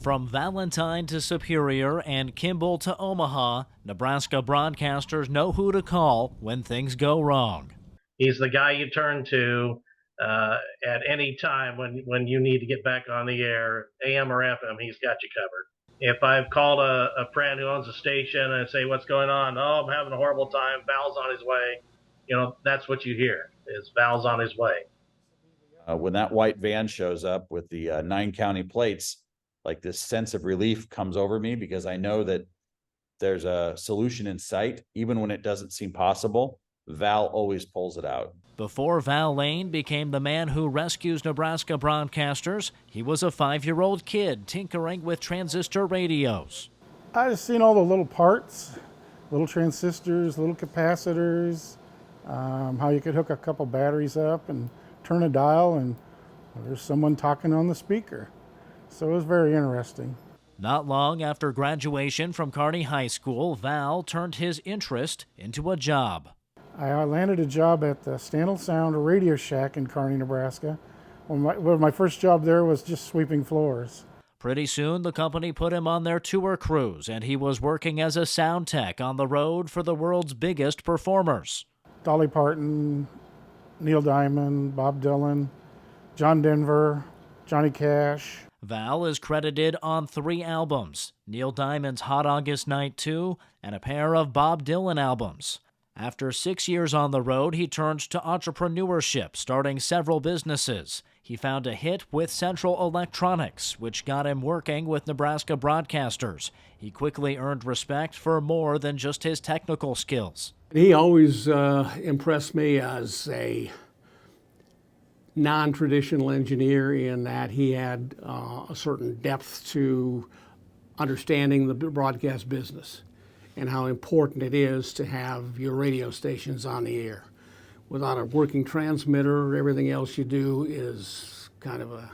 From Valentine to Superior and Kimball to Omaha, Nebraska broadcasters know who to call when things go wrong. He's the guy you turn to at any time when you need to get back on the air, AM or FM, he's got you covered. If I've called a friend who owns a station and I say, what's going on? Oh, I'm having a horrible time. Val's on his way. You know, that's what you hear is Val's on his way. When that white van shows up with the 9-county plates, like this sense of relief comes over me because I know that there's a solution in sight. Even when it doesn't seem possible, Val always pulls it out. Before Val Lane became the man who rescues Nebraska broadcasters, he was a 5-year-old kid tinkering with transistor radios. I just seen all the little parts, little transistors, little capacitors, how you could hook a couple batteries up and turn a dial and there's someone talking on the speaker. So it was very interesting. Not long after graduation from Kearney High School, Val turned his interest into a job. I landed a job at the Stanley Sound Radio Shack in Kearney, Nebraska. My first job there was just sweeping floors. Pretty soon, the company put him on their tour crews, and he was working as a sound tech on the road for the world's biggest performers. Dolly Parton, Neil Diamond, Bob Dylan, John Denver, Johnny Cash. Val is credited on 3 albums, Neil Diamond's Hot August Night 2 and a pair of Bob Dylan albums. After 6 years on the road, he turned to entrepreneurship, starting several businesses. He found a hit with Central Electronics, which got him working with Nebraska broadcasters. He quickly earned respect for more than just his technical skills. He always impressed me as a non-traditional engineer in that he had a certain depth to understanding the broadcast business and how important it is to have your radio stations on the air. Without a working transmitter, everything else you do is kind of a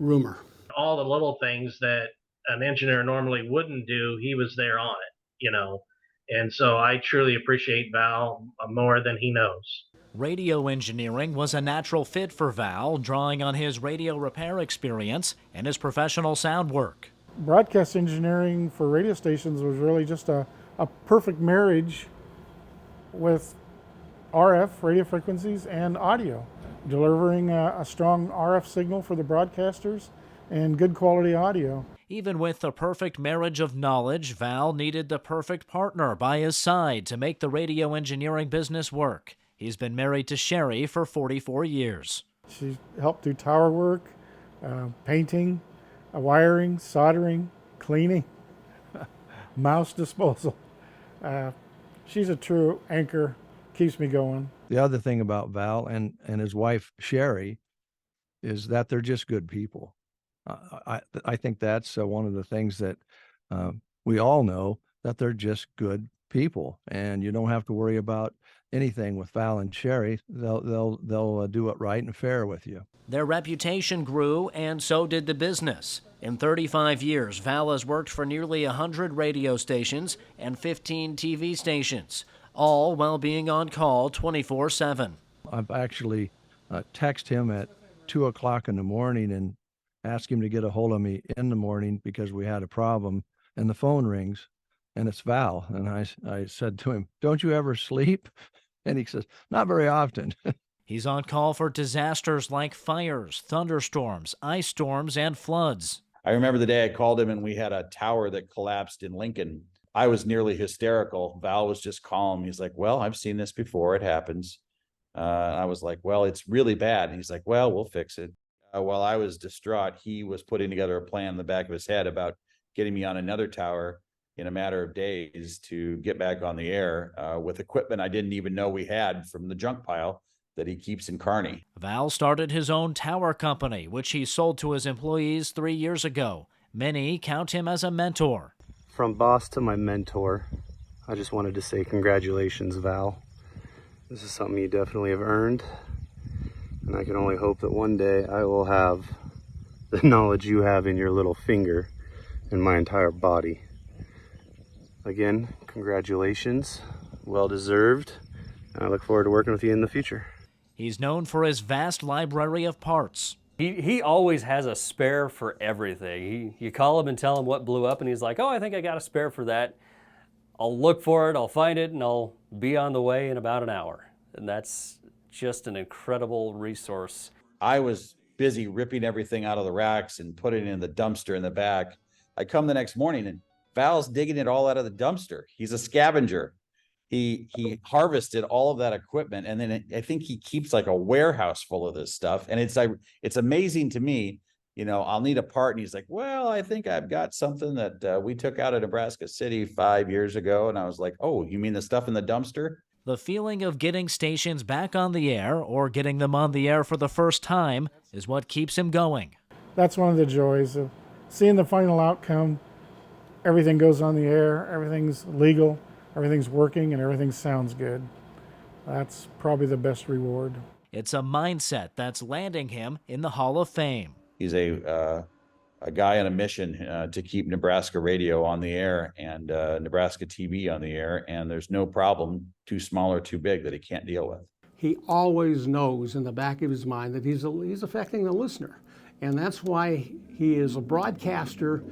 rumor. All the little things that an engineer normally wouldn't do, he was there on it, you know. And so I truly appreciate Val more than he knows. Radio engineering was a natural fit for Val, drawing on his radio repair experience and his professional sound work. Broadcast engineering for radio stations was really just a perfect marriage with RF, radio frequencies, and audio, delivering a strong RF signal for the broadcasters and good quality audio. Even with the perfect marriage of knowledge, Val needed the perfect partner by his side to make the radio engineering business work. He's been married to Sherry for 44 years. She helped do tower work, painting, wiring, soldering, cleaning, mouse disposal. She's a true anchor, keeps me going. The other thing about Val and his wife, Sherry, is that they're just good people. I think that's one of the things that we all know, that they're just good people, and you don't have to worry about anything with Val and Sherry. They'll do it right and fair with you. Their reputation grew, and so did the business. In 35 years, Val has worked for nearly 100 radio stations and 15 TV stations, all while being on call 24/7. I've actually texted him at 2 o'clock in the morning and asked him to get a hold of me in the morning because we had a problem, and the phone rings, and it's Val. And I said to him, "Don't you ever sleep?" And he says, "Not very often." He's on call for disasters like fires, thunderstorms, ice storms, and floods. I remember the day I called him and we had a tower that collapsed in Lincoln. I was nearly hysterical. Val was just calm. He's like, "Well, I've seen this before. It happens." I was like, "Well, it's really bad." And he's like, "Well, we'll fix it." While I was distraught, he was putting together a plan in the back of his head about getting me on another tower in a matter of days to get back on the air with equipment I didn't even know we had from the junk pile that he keeps in Kearney. Val started his own tower company, which he sold to his employees 3 years ago. Many count him as a mentor. From boss to my mentor, I just wanted to say congratulations, Val. This is something you definitely have earned, and I can only hope that one day I will have the knowledge you have in your little finger and my entire body. Again, congratulations, well deserved, and I look forward to working with you in the future. He's known for his vast library of parts. He always has a spare for everything. You call him and tell him what blew up, and he's like, oh, I think I got a spare for that. I'll look for it, I'll find it, and I'll be on the way in about an hour. And that's just an incredible resource. I was busy ripping everything out of the racks and putting it in the dumpster in the back. I come the next morning and Val's digging it all out of the dumpster. He's a scavenger. He harvested all of that equipment, and then I think he keeps like a warehouse full of this stuff. And it's amazing to me. You know, I'll need a part, and he's like, well, I think I've got something that we took out of Nebraska City 5 years ago. And I was like, oh, you mean the stuff in the dumpster? The feeling of getting stations back on the air or getting them on the air for the first time is what keeps him going. That's one of the joys of seeing the final outcome. Everything goes on the air, everything's legal, everything's working, and everything sounds good. That's probably the best reward. It's a mindset that's landing him in the Hall of Fame. He's a guy on a mission to keep Nebraska radio on the air and Nebraska TV on the air, and there's no problem too small or too big that he can't deal with. He always knows in the back of his mind that he's affecting the listener. And that's why he is a broadcaster,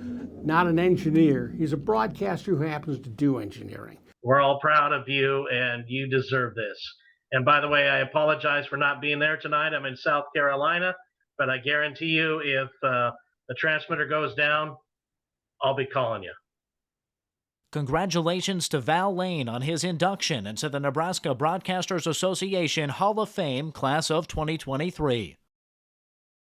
not an engineer. He's a broadcaster who happens to do engineering. We're all proud of you, and you deserve this. And by the way, I apologize for not being there tonight. I'm in South Carolina, but I guarantee you if the transmitter goes down, I'll be calling you. Congratulations to Val Lane on his induction into the Nebraska Broadcasters Association Hall of Fame Class of 2023.